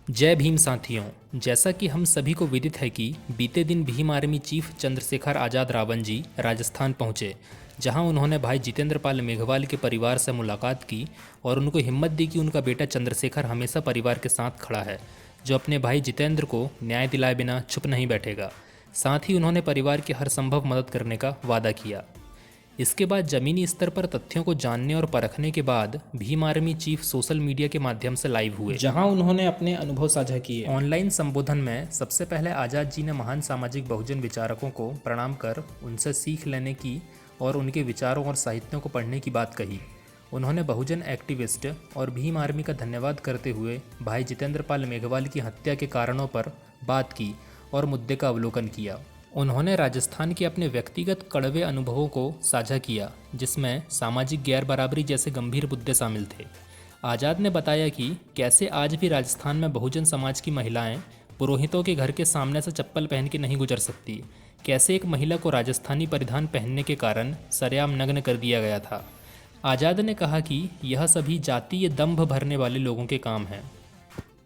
जय भीम साथियों। जैसा कि हम सभी को विदित है कि बीते दिन भीम आर्मी चीफ चंद्रशेखर आज़ाद रावण जी राजस्थान पहुंचे, जहां उन्होंने भाई जितेंद्र पाल मेघवाल के परिवार से मुलाकात की और उनको हिम्मत दी कि उनका बेटा चंद्रशेखर हमेशा परिवार के साथ खड़ा है, जो अपने भाई जितेंद्र को न्याय दिलाए बिना चुप नहीं बैठेगा। साथ ही उन्होंने परिवार की हर संभव मदद करने का वादा किया। इसके बाद जमीनी स्तर पर तथ्यों को जानने और परखने के बाद Bhim army chief social media के माध्यम से लाइव हुए, जहां उन्होंने अपने अनुभव साझा किए। ऑनलाइन संबोधन में सबसे पहले आज़ाद जी ने महान सामाजिक बहुजन विचारकों को प्रणाम कर उनसे सीख लेने की और उनके विचारों और साहित्यों को पढ़ने की बात कही। उन्होंने बहुजन एक्टिविस्ट और भीम आर्मी का धन्यवाद करते हुए भाई जितेंद्र पाल मेघवाल की हत्या के कारणों पर बात की और मुद्दे का अवलोकन किया। उन्होंने राजस्थान के अपने व्यक्तिगत कड़वे अनुभवों को साझा किया, जिसमें सामाजिक गैर बराबरी जैसे गंभीर मुद्दे शामिल थे। आज़ाद ने बताया कि कैसे आज भी राजस्थान में बहुजन समाज की महिलाएं पुरोहितों के घर के सामने से चप्पल पहन के नहीं गुजर सकती, कैसे एक महिला को राजस्थानी परिधान पहनने के कारण सरेआम नग्न कर दिया गया था। आज़ाद ने कहा कि यह सभी जातीय दंभ भरने वाले लोगों के काम हैं।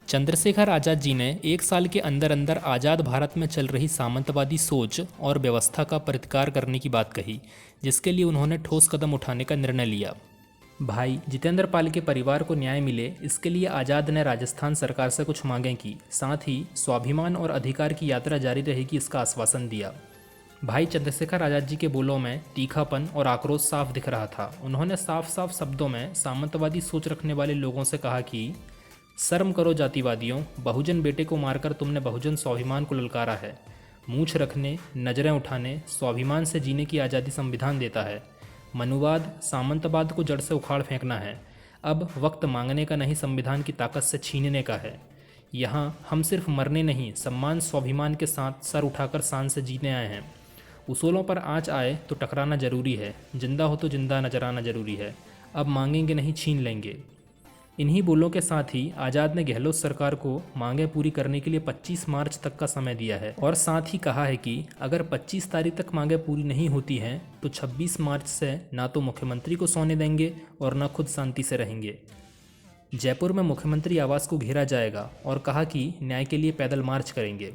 चंद्रशेखर आज़ाद जी ने एक साल के अंदर अंदर आज़ाद भारत में चल रही सामंतवादी सोच और व्यवस्था का प्रतिकार करने की बात कही, जिसके लिए उन्होंने ठोस कदम उठाने का निर्णय लिया। भाई जितेंद्र पाल के परिवार को न्याय मिले, इसके लिए आज़ाद ने राजस्थान सरकार से कुछ मांगें की, साथ ही स्वाभिमान और अधिकार की यात्रा जारी रहेगी इसका आश्वासन दिया। भाई चंद्रशेखर आज़ाद जी के बोलों में तीखापन और आक्रोश साफ दिख रहा था। उन्होंने साफ साफ शब्दों में सामंतवादी सोच रखने वाले लोगों से कहा कि शर्म करो जातिवादियों, बहुजन बेटे को मारकर तुमने बहुजन स्वाभिमान को ललकारा है। मूछ रखने, नजरें उठाने, स्वाभिमान से जीने की आज़ादी संविधान देता है। मनुवाद, सामंतवाद को जड़ से उखाड़ फेंकना है। अब वक्त मांगने का नहीं, संविधान की ताकत से छीनने का है। यहाँ हम सिर्फ मरने नहीं, सम्मान स्वाभिमान के साथ सर उठाकर शान से जीने आए हैं। उसूलों पर आँच आए तो टकराना जरूरी है, जिंदा हो तो जिंदा नजर आना जरूरी है। अब मांगेंगे नहीं, छीन लेंगे। इन्हीं बोलों के साथ ही आज़ाद ने गहलोत सरकार को मांगें पूरी करने के लिए 25 मार्च तक का समय दिया है और साथ ही कहा है कि अगर 25 तारीख तक मांगें पूरी नहीं होती हैं तो 26 मार्च से ना तो मुख्यमंत्री को सोने देंगे और ना खुद शांति से रहेंगे। जयपुर में मुख्यमंत्री आवास को घेरा जाएगा और कहा कि न्याय के लिए पैदल मार्च करेंगे।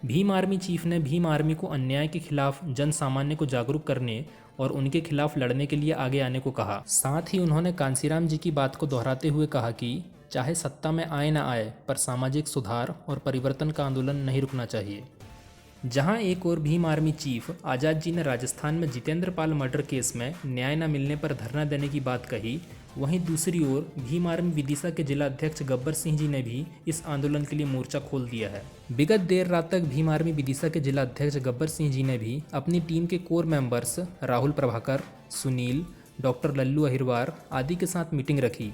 भीम आर्मी चीफ ने भीम आर्मी को अन्याय के खिलाफ जन सामान्य को जागरूक करने और उनके खिलाफ लड़ने के लिए आगे आने को कहा। साथ ही उन्होंने कांसीराम जी की बात को दोहराते हुए कहा कि चाहे सत्ता में आए ना आए, पर सामाजिक सुधार और परिवर्तन का आंदोलन नहीं रुकना चाहिए। जहां एक और भीम आर्मी चीफ आज़ाद जी ने राजस्थान में जितेंद्र पाल मर्डर केस में न्याय न मिलने पर धरना देने की बात कही, वहीं दूसरी ओर भीम आर्मी विदिशा के जिला अध्यक्ष गब्बर सिंह जी ने भी इस आंदोलन के लिए मोर्चा खोल दिया है। विगत देर रात तक भीम आर्मी विदिशा के जिला अध्यक्ष गब्बर सिंह जी ने भी अपनी टीम के core members Rahul Prabhakar, Sunil, doctor Lallu Ahirwar आदि के साथ मीटिंग रखी,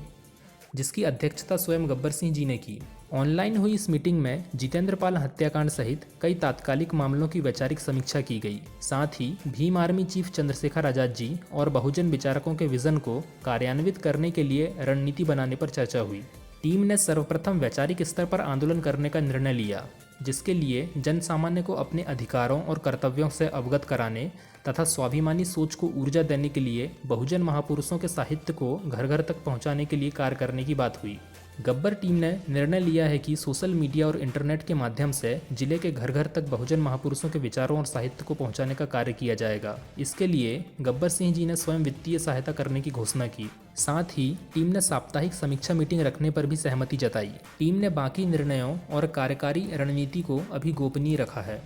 जिसकी अध्यक्षता स्वयं गब्बर सिंह जी ने की। ऑनलाइन हुई इस मीटिंग में जितेंद्र पाल हत्याकांड सहित कई तात्कालिक मामलों की वैचारिक समीक्षा की गई। साथ ही भीम आर्मी चीफ चंद्रशेखर आज़ाद जी और बहुजन विचारकों के विजन को कार्यान्वित करने के लिए रणनीति बनाने पर चर्चा हुई। टीम ने सर्वप्रथम वैचारिक स्तर पर आंदोलन करने का निर्णय लिया, जिसके लिए जन सामान्य को अपने अधिकारों और कर्तव्यों से अवगत कराने तथा स्वाभिमानी सोच को ऊर्जा देने के लिए बहुजन महापुरुषों के साहित्य को घर घर तक पहुंचाने के लिए कार्य करने की बात हुई। गब्बर टीम ने निर्णय लिया है कि सोशल मीडिया और इंटरनेट के माध्यम से जिले के घर घर तक बहुजन महापुरुषों के विचारों और साहित्य को पहुंचाने का कार्य किया जाएगा। इसके लिए गब्बर सिंह जी ने स्वयं वित्तीय सहायता करने की घोषणा की। साथ ही टीम ने साप्ताहिक समीक्षा मीटिंग रखने पर भी सहमति जताई। टीम ने बाकी निर्णयों और कार्यकारी रणनीति को अभी गोपनीय रखा है।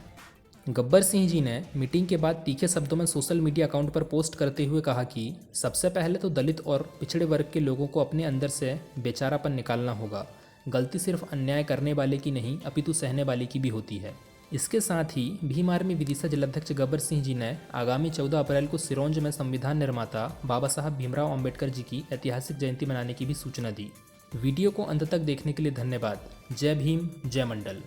गब्बर सिंह जी ने मीटिंग के बाद तीखे शब्दों में सोशल मीडिया अकाउंट पर पोस्ट करते हुए कहा कि सबसे पहले तो दलित और पिछड़े वर्ग के लोगों को अपने अंदर से बेचारापन निकालना होगा। गलती सिर्फ अन्याय करने वाले की नहीं, अपितु सहने वाले की भी होती है। इसके साथ ही भीम आर्मी विदिशा जिलाध्यक्ष गब्बर सिंह जी ने आगामी 14 अप्रैल को सिरोंज में संविधान निर्माता बाबा साहब भीमराव अम्बेडकर जी की ऐतिहासिक जयंती मनाने की भी सूचना दी। वीडियो को अंत तक देखने के लिए धन्यवाद। जय भीम, जय मंडल।